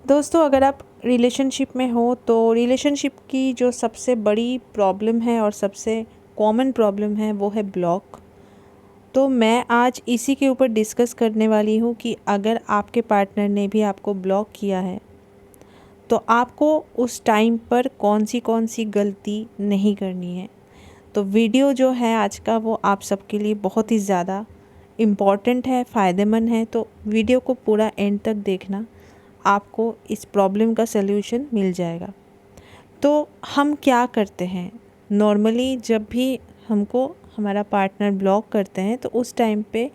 दोस्तों, अगर आप रिलेशनशिप में हो तो रिलेशनशिप की जो सबसे बड़ी प्रॉब्लम है और सबसे कॉमन प्रॉब्लम है वो है ब्लॉक। तो मैं आज इसी के ऊपर डिस्कस करने वाली हूँ कि अगर आपके पार्टनर ने भी आपको ब्लॉक किया है तो आपको उस टाइम पर कौन सी गलती नहीं करनी है। तो वीडियो जो है आज का वो आप सबके लिए बहुत ही ज़्यादा इम्पॉर्टेंट है, फ़ायदेमंद है। तो वीडियो को पूरा एंड तक देखना, आपको इस प्रॉब्लम का सल्यूशन मिल जाएगा। तो हम क्या करते हैं नॉर्मली, जब भी हमको हमारा पार्टनर ब्लॉक करते हैं तो उस टाइम पे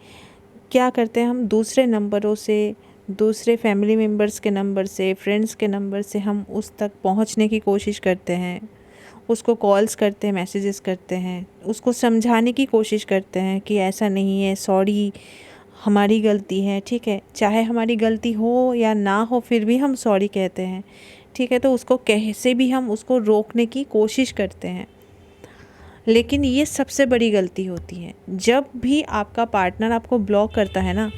क्या करते हैं, हम दूसरे नंबरों से, दूसरे फैमिली मेम्बर्स के नंबर से, फ्रेंड्स के नंबर से हम उस तक पहुंचने की कोशिश करते हैं। उसको कॉल्स करते हैं, मैसेजेस करते हैं, उसको समझाने की कोशिश करते हैं कि ऐसा नहीं है, सॉरी, हमारी गलती है, ठीक है। चाहे हमारी गलती हो या ना हो फिर भी हम सॉरी कहते हैं, ठीक है। तो उसको कैसे भी हम उसको रोकने की कोशिश करते हैं, लेकिन ये सबसे बड़ी गलती होती है। जब भी आपका पार्टनर आपको ब्लॉक करता है ना,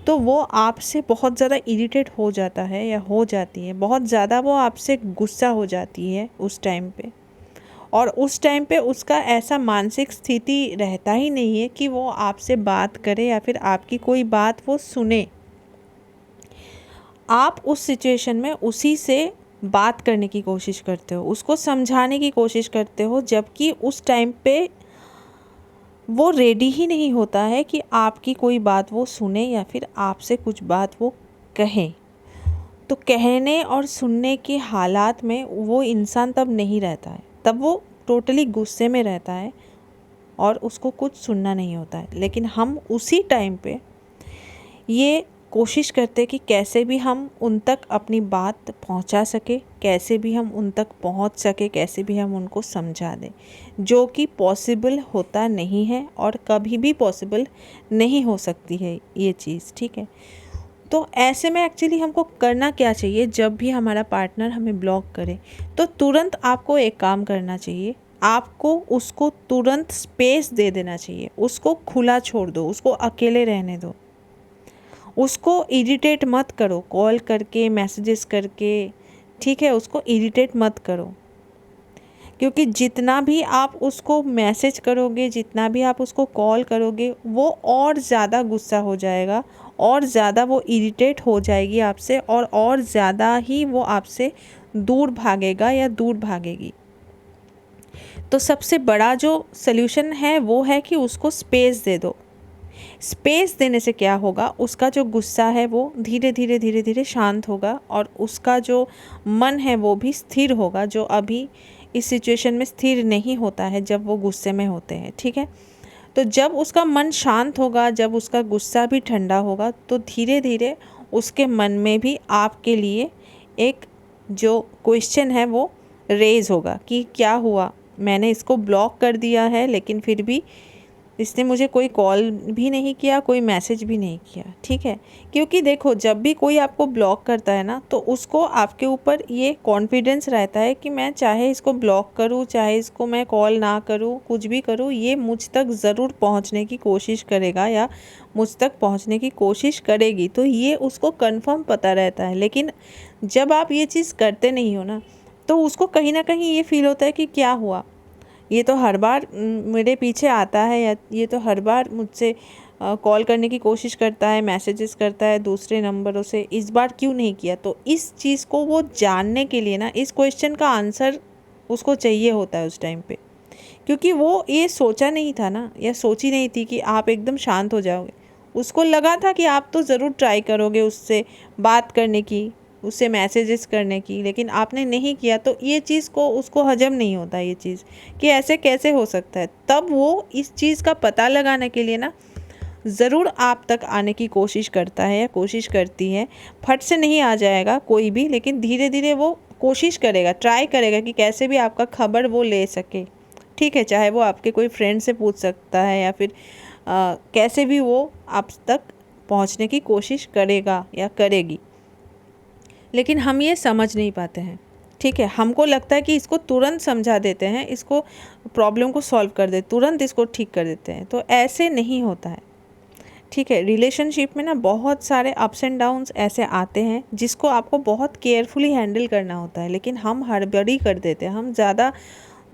तो वो आपसे बहुत ज़्यादा इरिटेट हो जाता है या हो जाती है, बहुत ज़्यादा वो आपसे गुस्सा हो जाती है उस टाइम पे। और उस टाइम पे उसका ऐसा मानसिक स्थिति रहता ही नहीं है कि वो आपसे बात करे या फिर आपकी कोई बात वो सुने। आप उस सिचुएशन में उसी से बात करने की कोशिश करते हो, उसको समझाने की कोशिश करते हो, जबकि उस टाइम पे वो रेडी ही नहीं होता है कि आपकी कोई बात वो सुने या फिर आपसे कुछ बात वो कहे। तो कहने और सुनने के हालात में वो इंसान तब नहीं रहता है, तब वो टोटली गुस्से में रहता है और उसको कुछ सुनना नहीं होता है। लेकिन हम उसी टाइम पे ये कोशिश करते कि कैसे भी हम उन तक अपनी बात पहुंचा सके, कैसे भी हम उन तक पहुंच सके, कैसे भी हम उनको समझा दें, जो कि पॉसिबल होता नहीं है और कभी भी पॉसिबल नहीं हो सकती है ये चीज़, ठीक है। तो ऐसे में एक्चुअली हमको करना क्या चाहिए, जब भी हमारा पार्टनर हमें ब्लॉक करे तो तुरंत आपको एक काम करना चाहिए, आपको उसको तुरंत स्पेस दे देना चाहिए, उसको खुला छोड़ दो, उसको अकेले रहने दो, उसको इरिटेट मत करो कॉल करके, मैसेजेस करके, ठीक है। उसको इरिटेट मत करो, क्योंकि जितना भी आप उसको मैसेज करोगे, जितना भी आप उसको कॉल करोगे, वो और ज़्यादा गुस्सा हो जाएगा और ज़्यादा वो इरिटेट हो जाएगी आपसे और ज़्यादा ही वो आपसे दूर भागेगा या दूर भागेगी। तो सबसे बड़ा जो सल्यूशन है वो है कि उसको स्पेस दे दो। स्पेस देने से क्या होगा, उसका जो गुस्सा है वो धीरे धीरे शांत होगा और उसका जो मन है वो भी स्थिर होगा, जो अभी इस सिचुएशन में स्थिर नहीं होता है जब वो गुस्से में होते हैं, ठीक है। तो जब उसका मन शांत होगा, जब उसका गुस्सा भी ठंडा होगा, तो धीरे धीरे उसके मन में भी आपके लिए एक जो क्वेश्चन है वो रेज होगा कि क्या हुआ, मैंने इसको ब्लॉक कर दिया है लेकिन फिर भी इसने मुझे कोई कॉल भी नहीं किया, कोई मैसेज भी नहीं किया, ठीक है। क्योंकि देखो, जब भी कोई आपको ब्लॉक करता है ना, तो उसको आपके ऊपर ये कॉन्फिडेंस रहता है कि मैं चाहे इसको ब्लॉक करूँ, चाहे इसको मैं कॉल ना करूँ, कुछ भी करूँ, ये मुझ तक ज़रूर पहुँचने की कोशिश करेगा या मुझ तक पहुँचने की कोशिश करेगी। तो ये उसको कन्फर्म पता रहता है। लेकिन जब आप ये चीज़ करते नहीं हो ना, तो उसको कहीं ना कहीं ये फील होता है कि क्या हुआ, ये तो हर बार मेरे पीछे आता है, या ये तो हर बार मुझसे कॉल करने की कोशिश करता है, मैसेजेस करता है दूसरे नंबरों से, इस बार क्यों नहीं किया। तो इस चीज़ को वो जानने के लिए ना, इस क्वेश्चन का आंसर उसको चाहिए होता है उस टाइम पे, क्योंकि वो ये सोचा नहीं था ना, या सोची नहीं थी कि आप एकदम शांत हो जाओगे। उसको लगा था कि आप तो ज़रूर ट्राई करोगे उससे बात करने की, उससे मैसेजेस करने की, लेकिन आपने नहीं किया। तो ये चीज़ को उसको हजम नहीं होता ये चीज़ कि ऐसे कैसे हो सकता है। तब वो इस चीज़ का पता लगाने के लिए ना ज़रूर आप तक आने की कोशिश करता है या कोशिश करती है। फट से नहीं आ जाएगा कोई भी, लेकिन धीरे धीरे वो कोशिश करेगा, ट्राई करेगा कि कैसे भी आपका खबर वो ले सके, ठीक है। चाहे वो आपके कोई फ्रेंड से पूछ सकता है या फिर कैसे भी वो आप तक पहुंचने की कोशिश करेगा या करेगी। लेकिन हम ये समझ नहीं पाते हैं, ठीक है। हमको लगता है कि इसको तुरंत समझा देते हैं, इसको प्रॉब्लम को सॉल्व कर दे, तुरंत इसको ठीक कर देते हैं। तो ऐसे नहीं होता है, ठीक है। रिलेशनशिप में ना बहुत सारे अप्स एंड डाउन्स ऐसे आते हैं जिसको आपको बहुत केयरफुली हैंडल करना होता है, लेकिन हम हड़बड़ी कर देते हैं, हम ज़्यादा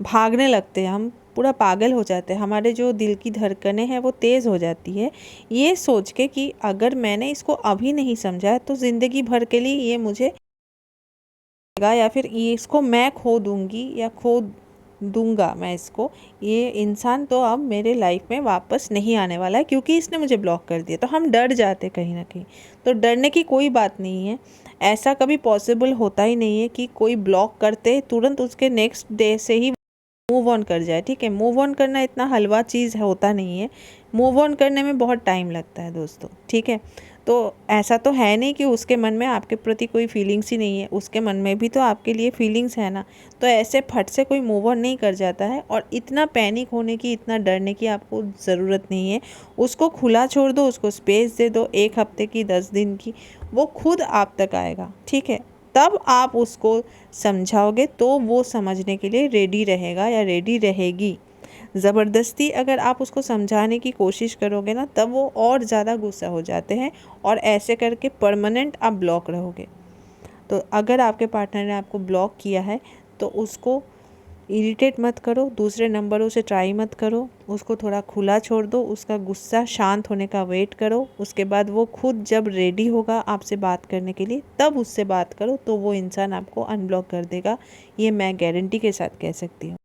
भागने लगते हैं, हम पूरा पागल हो जाते हैं, हमारे जो दिल की धड़कनें हैं वो तेज़ हो जाती है, ये सोच के कि अगर मैंने इसको अभी नहीं समझा है तो ज़िंदगी भर के लिए ये मुझे या फिर ये इसको मैं खो दूँगी या खो दूंगा मैं इसको, ये इंसान तो अब मेरे लाइफ में वापस नहीं आने वाला है क्योंकि इसने मुझे ब्लॉक कर दिया। तो हम डर जाते कहीं ना कहीं। तो डरने की कोई बात नहीं है, ऐसा कभी पॉसिबल होता ही नहीं है कि कोई ब्लॉक करते तुरंत उसके नेक्स्ट डे से ही मूव ऑन कर जाए। ठीक है, मूव ऑन करना इतना हलवा चीज़ होता नहीं है, मूव ऑन करने में बहुत टाइम लगता है दोस्तों। ठीक है, तो ऐसा तो है नहीं कि उसके मन में आपके प्रति कोई फीलिंग्स ही नहीं है, उसके मन में भी तो आपके लिए फीलिंग्स है ना। तो ऐसे फट से कोई मूव ऑन नहीं कर जाता है, और इतना पैनिक होने की, इतना डरने की आपको ज़रूरत नहीं है। उसको खुला छोड़ दो, उसको स्पेस दे दो, 1 हफ्ते की, 10 दिन की, वो खुद आप तक आएगा। ठीक है, तब आप उसको समझाओगे तो वो समझने के लिए रेडी रहेगा या रेडी रहेगी। ज़बरदस्ती अगर आप उसको समझाने की कोशिश करोगे ना, तब वो और ज़्यादा गुस्सा हो जाते हैं, और ऐसे करके परमानेंट आप ब्लॉक रहोगे। तो अगर आपके पार्टनर ने आपको ब्लॉक किया है तो उसको इरिटेट मत करो, दूसरे नंबरों से ट्राई मत करो, उसको थोड़ा खुला छोड़ दो, उसका गुस्सा शांत होने का वेट करो। उसके बाद वो खुद जब रेडी होगा आपसे बात करने के लिए, तब उससे बात करो, तो वो इंसान आपको अनब्लॉक कर देगा, ये मैं गारंटी के साथ कह सकती हूँ।